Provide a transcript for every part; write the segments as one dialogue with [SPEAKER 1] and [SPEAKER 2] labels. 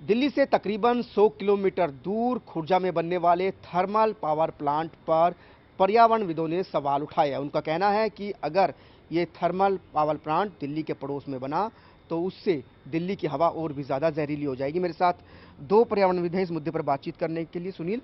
[SPEAKER 1] दिल्ली से तकरीबन 100 किलोमीटर दूर खुर्जा में बनने वाले थर्मल पावर प्लांट पर पर्यावरणविदों ने सवाल उठाया। उनका कहना है कि अगर ये थर्मल पावर प्लांट दिल्ली के पड़ोस में बना तो उससे दिल्ली की हवा और भी ज़्यादा जहरीली हो जाएगी। मेरे साथ दो पर्यावरणविद हैं इस मुद्दे पर बातचीत करने के लिए। सुनील,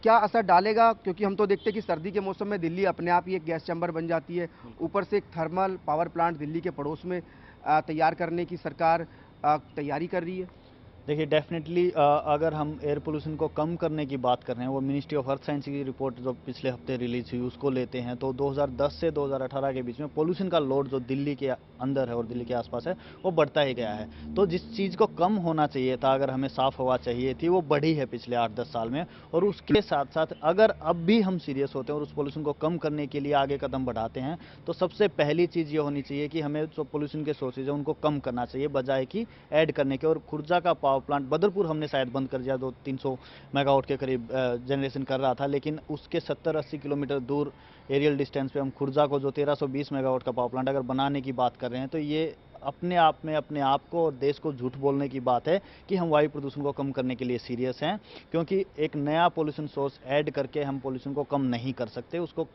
[SPEAKER 1] क्या असर डालेगा? क्योंकि हम तो देखते हैं कि सर्दी के मौसम में दिल्ली अपने आप ही एक गैस चैम्बर बन जाती है, ऊपर से एक थर्मल पावर प्लांट दिल्ली के पड़ोस में तैयार करने की सरकार तैयारी कर रही है।
[SPEAKER 2] देखिए डेफिनेटली अगर हम एयर पोल्यूशन को कम करने की बात कर रहे हैं, वो मिनिस्ट्री ऑफ अर्थ साइंस की रिपोर्ट जो पिछले हफ्ते रिलीज हुई उसको लेते हैं तो 2010 से 2018 के बीच में पोल्यूशन का लोड जो दिल्ली के अंदर है और दिल्ली के आसपास है वो बढ़ता ही गया है। तो जिस चीज़ को कम होना चाहिए था, अगर हमें साफ हवा चाहिए थी, वो बढ़ी है पिछले 8-10 साल में। और उसके साथ साथ अगर अब भी हम सीरियस होते हैं और उस पोल्यूशन को कम करने के लिए आगे कदम बढ़ाते हैं तो सबसे पहली चीज़ ये होनी चाहिए कि हमें जो पोल्यूशन के सोर्सेज है उनको कम करना चाहिए बजाय कि ऐड करने के। और खुर्जा का पावर प्लांट बदरपुर हमने शायद बंद कर दिया, 200-300 मेगावाट के करीब जनरेशन कर रहा था, लेकिन उसके 70-80 किलोमीटर दूर एरियल डिस्टेंस पे हम खुर्जा को जो 1320 मेगावाट का पावर प्लांट अगर बनाने की बात कर रहे हैं तो ये अपने आप में अपने आप को और देश को झूठ बोलने की बात है कि हम वायु प्रदूषण को कम करने के लिए सीरियस हैं, क्योंकि एक नया पोल्यूशन सोर्स ऐड करके हम पोल्यूशन को कम नहीं कर सकते, उसको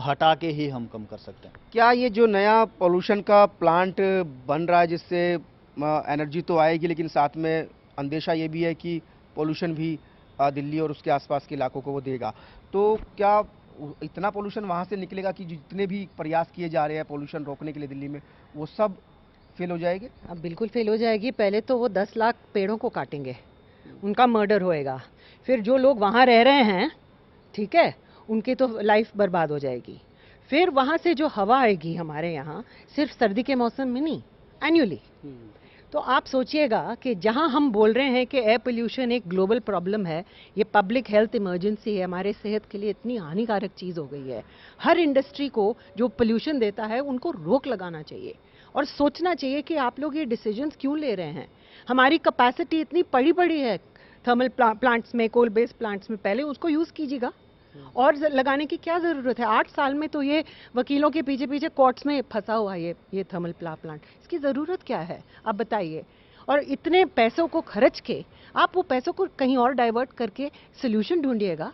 [SPEAKER 2] हटा के ही हम कम कर सकते हैं।
[SPEAKER 1] क्या ये जो नया पोल्यूशन का प्लांट बन रहा है जिससे एनर्जी तो आएगी, लेकिन साथ में अंदेशा ये भी है कि पोल्यूशन भी दिल्ली और उसके आसपास के इलाकों को वो देगा, तो क्या इतना पोल्यूशन वहाँ से निकलेगा कि जितने भी प्रयास किए जा रहे हैं पोल्यूशन रोकने के लिए दिल्ली में, वो सब फेल हो जाएंगे?
[SPEAKER 3] अब बिल्कुल फेल हो जाएगी। पहले तो वो 10 लाख पेड़ों को काटेंगे, उनका मर्डर होएगा। फिर जो लोग वहाँ रह रहे हैं, ठीक है, उनकी तो लाइफ बर्बाद हो जाएगी। फिर वहाँ से जो हवा आएगी हमारे यहाँ, सिर्फ सर्दी के मौसम में नहीं, एन्युअली। तो आप सोचिएगा कि जहां हम बोल रहे हैं कि एयर पोल्यूशन एक ग्लोबल प्रॉब्लम है, ये पब्लिक हेल्थ इमरजेंसी है, हमारे सेहत के लिए इतनी हानिकारक चीज़ हो गई है, हर इंडस्ट्री को जो पोल्यूशन देता है उनको रोक लगाना चाहिए और सोचना चाहिए कि आप लोग ये डिसीजंस क्यों ले रहे हैं। हमारी कैपेसिटी इतनी पड़ी है थर्मल प्लांट्स में, कोल बेस्ड प्लांट्स में, पहले उसको यूज़ कीजिएगा और लगाने की क्या ज़रूरत है। 8 साल में तो ये वकीलों के पीछे पीछे कोर्ट्स में फंसा हुआ ये थर्मल प्लांट, इसकी ज़रूरत क्या है आप बताइए। और इतने पैसों को खर्च के आप वो पैसों को कहीं और डाइवर्ट करके सोल्यूशन ढूंढिएगा,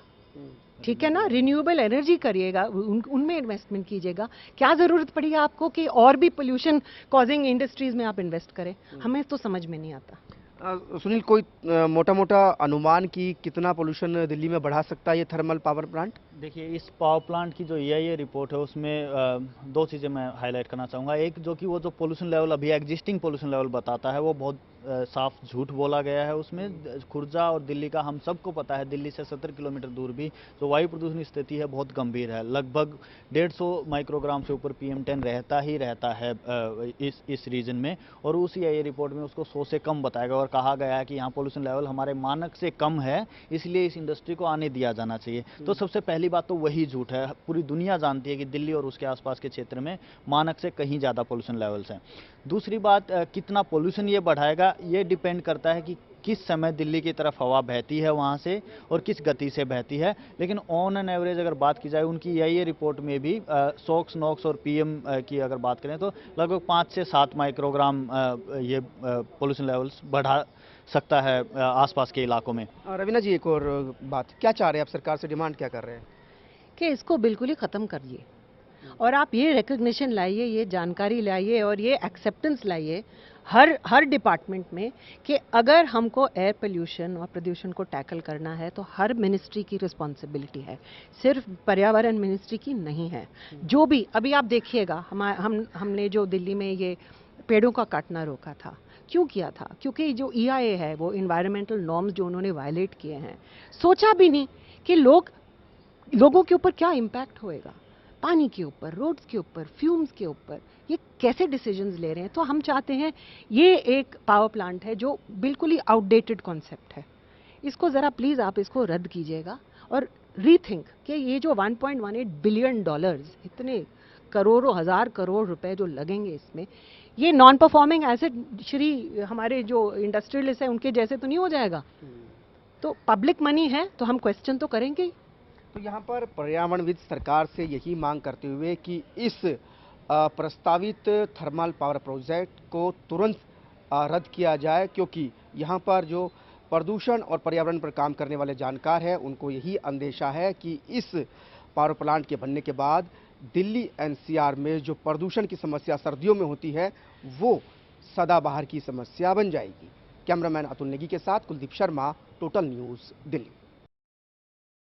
[SPEAKER 3] ठीक है ना, रिन्यूएबल एनर्जी करिएगा, उनमें इन्वेस्टमेंट कीजिएगा। क्या ज़रूरत पड़ी आपको कि और भी पोल्यूशन कॉजिंग इंडस्ट्रीज़ में आप इन्वेस्ट करें? हमें तो समझ में नहीं आता।
[SPEAKER 1] सुनील, कोई मोटा मोटा अनुमान कि कितना पोल्यूशन दिल्ली में बढ़ा सकता है ये थर्मल पावर प्लांट?
[SPEAKER 2] देखिए इस पावर प्लांट की जो ये रिपोर्ट है उसमें दो चीज़ें मैं हाईलाइट करना चाहूँगा। एक जो कि वो जो पोल्यूशन लेवल अभी एग्जिस्टिंग पोल्यूशन लेवल बताता है वो बहुत साफ झूठ बोला गया है उसमें। खुर्जा और दिल्ली का हम सबको पता है, दिल्ली से 70 किलोमीटर दूर भी जो वायु प्रदूषण स्थिति है बहुत गंभीर है। लगभग 150 माइक्रोग्राम से ऊपर PM10 रहता ही रहता है इस रीजन में, और उस ये रिपोर्ट में उसको 100 से कम बताया गया और कहा गया है कि यहाँ पोल्यूशन लेवल हमारे मानक से कम है, इसलिए इस इंडस्ट्री को आने दिया जाना चाहिए। तो सबसे पहली बात तो वही झूठ है। पूरी दुनिया जानती है कि दिल्ली और उसके आसपास के क्षेत्र में मानक से कहीं ज़्यादा पोल्यूशन लेवल्स हैं। दूसरी बात, कितना पोल्यूशन ये बढ़ाएगा ये डिपेंड करता है कि किस समय दिल्ली की तरफ हवा बहती है वहाँ से और किस गति से बहती है। लेकिन ऑन एन एवरेज अगर बात की जाए उनकी ये रिपोर्ट में भी सोक्स, नॉक्स और PM की अगर बात करें तो लगभग 5 से 7 माइक्रोग्राम ये पोल्यूशन लेवल्स बढ़ा सकता है आसपास के इलाकों में।
[SPEAKER 1] रवीना जी, एक और बात, क्या चाह रहे हैं आप सरकार से, डिमांड क्या कर रहे हैं?
[SPEAKER 3] कि इसको बिल्कुल ही ख़त्म करिए और आप ये रिकग्निशन लाइए, ये जानकारी लाइए और ये एक्सेप्टेंस लाइए हर डिपार्टमेंट में कि अगर हमको एयर पोल्यूशन और प्रदूषण को टैकल करना है तो हर मिनिस्ट्री की रिस्पॉन्सिबिलिटी है, सिर्फ पर्यावरण मिनिस्ट्री की नहीं है। जो भी अभी आप देखिएगा, हमने जो दिल्ली में ये पेड़ों का काटना रोका था, क्यों किया था? क्योंकि जो EIA है, वो इन्वायरमेंटल नॉर्म्स जो उन्होंने वायलेट किए हैं, सोचा भी नहीं कि लोगों के ऊपर क्या इम्पैक्ट होएगा, पानी के ऊपर, रोड्स के ऊपर, फ्यूम्स के ऊपर, ये कैसे डिसीजंस ले रहे हैं। तो हम चाहते हैं, ये एक पावर प्लांट है जो बिल्कुल ही आउटडेटेड कॉन्सेप्ट है, इसको ज़रा प्लीज़ आप इसको रद्द कीजिएगा और रीथिंक कि ये जो $1.18 बिलियन, इतने करोड़ों हजार करोड़ रुपए जो लगेंगे इसमें, ये नॉन परफॉर्मिंग एसेट श्री हमारे जो इंडस्ट्रियलिस्ट हैं उनके जैसे तो नहीं हो जाएगा। तो पब्लिक मनी है तो हम क्वेश्चन तो करेंगे ही।
[SPEAKER 1] तो यहाँ पर पर्यावरणविद सरकार से यही मांग करते हुए कि इस प्रस्तावित थर्मल पावर प्रोजेक्ट को तुरंत रद्द किया जाए, क्योंकि यहाँ पर जो प्रदूषण और पर्यावरण पर काम करने वाले जानकार हैं, उनको यही अंदेशा है कि इस पावर प्लांट के बनने के बाद दिल्ली एनसीआर में जो प्रदूषण की समस्या सर्दियों में होती है वो सदाबहार की समस्या बन जाएगी। कैमरामैन अतुल नेगी के साथ कुलदीप शर्मा, टोटल न्यूज़, दिल्ली।